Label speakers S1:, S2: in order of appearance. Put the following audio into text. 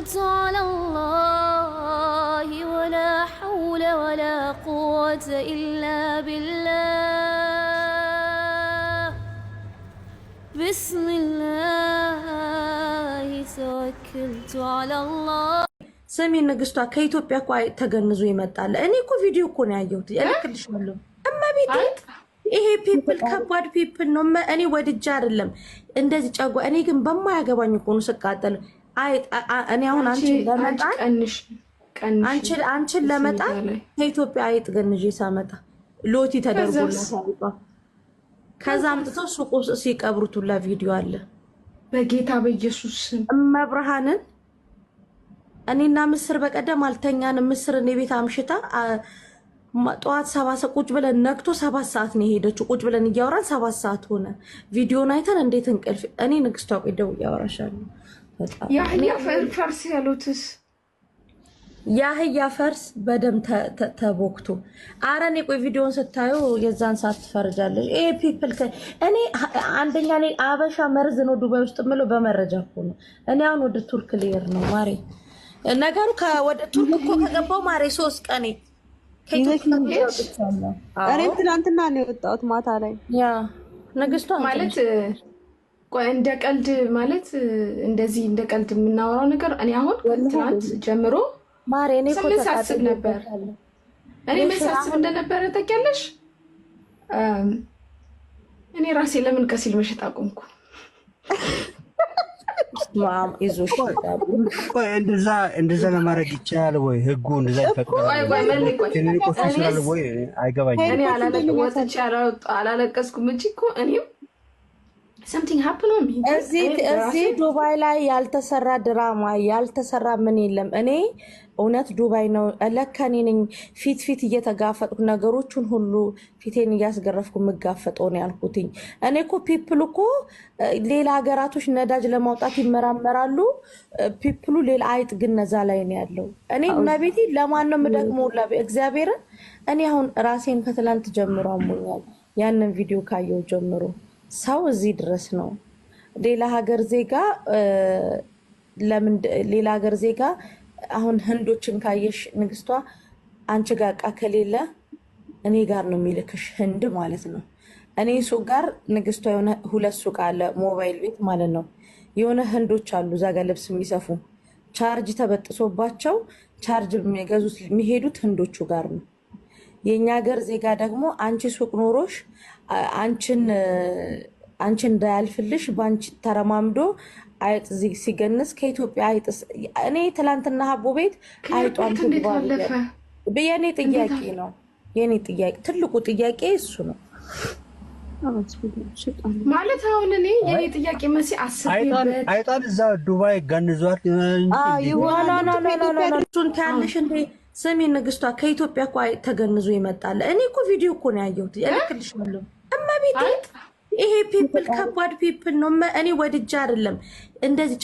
S1: توكلت على الله ولا حول ولا قوة إلا بالله بسم الله توكلت على الله
S2: سمي ንግስቷ ከኢትዮጵያ እኮ ተገንዞ ይመጣል። እኔ እኮ ቪዲዮ እኮ ነው ያየሁት። እልክልሻለሁ። እማ ቤቴ ይሄ ፒፕል ከባድ ፒፕል ነው። እኔ ወድጄ አይደለም እንደዚህ ጨጓ እኔ ግን በማያገባኝ እኮ ነው ስቃጠል። እኔ አሁን አንቺን ለመጣ ከኢትዮጵያ አይጥ ገንዤ ሳመጣ ሎቲ ተደርጎላታል። ከዛ አምጥተው ሱቁ ሲቀብሩት ሁላ ቪዲዮ አለ።
S3: በጌታ በኢየሱስ
S2: መብርሃንን እኔና ምስር በቀደም አልተኛንም። ምስር እኔ ቤት አምሽታ ጠዋት 7 ሰዓት ቁጭ ብለን ነግቶ 7 ሰዓት ነው የሄደችው። ቁጭ ብለን እያወራን 7 ሰዓት ሆነ። ቪዲዮን አይተን እንዴት እንቅልፍ እኔ ንግስቷ ቆይደው እያወራሻለሁ።
S3: ያህያ ፈርስ ያሉትስ
S2: ያህያ ፈርስ በደም ተቦክቶ አረ እኔ ቆይ ቪዲዮን ስታዩ የዛን ሰዓት ትፈርጃለሽ። ይሄ ፒፕል እኔ አንደኛ ላይ አበሻ መርዝ ነው ዱባይ ውስጥ ምለው በመረጃ እኮ ነው። እኔ አሁን ወደ ቱርክ ልሄድ ነው ማሬ። ነገሩ ወደ ቱርክ እኮ ከገባው ማሬ 3 ቀኔ
S4: እኔ ትናንትና ነው የወጣሁት ማታ ላይ።
S2: ያ ንግስቷ
S3: ማለት ቆይ እንደ ቀልድ ማለት እንደዚህ እንደ ቀልድ የምናወራው ነገር እኔ አሁን ትናንት ጀምሮ
S2: ማሬ እኔ እኮ
S3: ሳስብ ነበር። እኔ መሳስብ እንደነበረ ታውቂያለሽ። እኔ ራሴ ለምን ከሲል መሸጥ አቆምኩ?
S2: ማም ይዞሽ
S5: ቆይ እንደዛ ለማድረግ ይቻላል ወይ? ህጉ እንደዛ ይፈቅዳል ወይ? አይገባኝም።
S3: እኔ አላለቀስኩም እንጂ እኮ እኔም something happened on me
S2: እዚህ ዱባይ ላይ ያልተሰራ ድራማ ያልተሰራ ምን የለም። እኔ እውነት ዱባይ ነው ለከኔ ነኝ ፊት እየተጋፈጥኩ ነገሮችን ሁሉ ፊቴን እያስገረፍኩ የምጋፈጠው ነው ያልኩትኝ። እኔ እኮ ፒፕል እኮ ሌላ ሀገራቶች ነዳጅ ለማውጣት ይመራመራሉ። ፒፕሉ ሌላ አይጥ ግን ነዛ ላይ ነው ያለው። እኔ መቤቴ ለማን ነው የምደግመው? እግዚአብሔርን እኔ አሁን ራሴን ከትላንት ጀምሮ አሞኛል። ያንን ቪዲዮ ካየው ጀምሮ ሰው እዚህ ድረስ ነው። ሌላ ሀገር ዜጋ ለምን ሌላ ሀገር ዜጋ አሁን ህንዶችን ካየሽ ንግስቷ አንቺ ጋር እቃ ከሌለ እኔ ጋር ነው የሚልክሽ ህንድ ማለት ነው። እኔ ሱቅ ጋር ንግስቷ የሆነ 2 ሱቅ አለ ሞባይል ቤት ማለት ነው። የሆነ ህንዶች አሉ እዛ ጋር ልብስ የሚሰፉ ቻርጅ ተበጥሶባቸው ቻርጅ የሚገዙት የሚሄዱት ህንዶቹ ጋር ነው። የኛ ሀገር ዜጋ ደግሞ አንቺ ሱቅ ኖሮሽ አንቺን እንዳያልፍልሽ ባንቺ ተረማምዶ አይጥ ሲገነስ ከኢትዮጵያ አይጥ እኔ ትላንትና ሀቦ ቤት አይጧን ትባለ በየኔ ጥያቄ ነው። የኔ ጥያቄ ትልቁ ጥያቄ እሱ ነው
S3: ማለት አሁን እኔ የኔ ጥያቄ መሲ አስቤበት
S5: አይጧን እዛ ዱባይ ገንዟት
S2: እሱን ታያለሽ እንዴ? ስሚ ንግስቷ ከኢትዮጵያ እኮ ተገንዞ ይመጣል። እኔ እኮ ቪዲዮ እኮ ነው ያየሁት። እልክልሻለሁ። እማ ቤቴ ይሄ ፒፕል ከባድ ፒፕል ነው። እኔ ወድጄ አይደለም እንደዚህ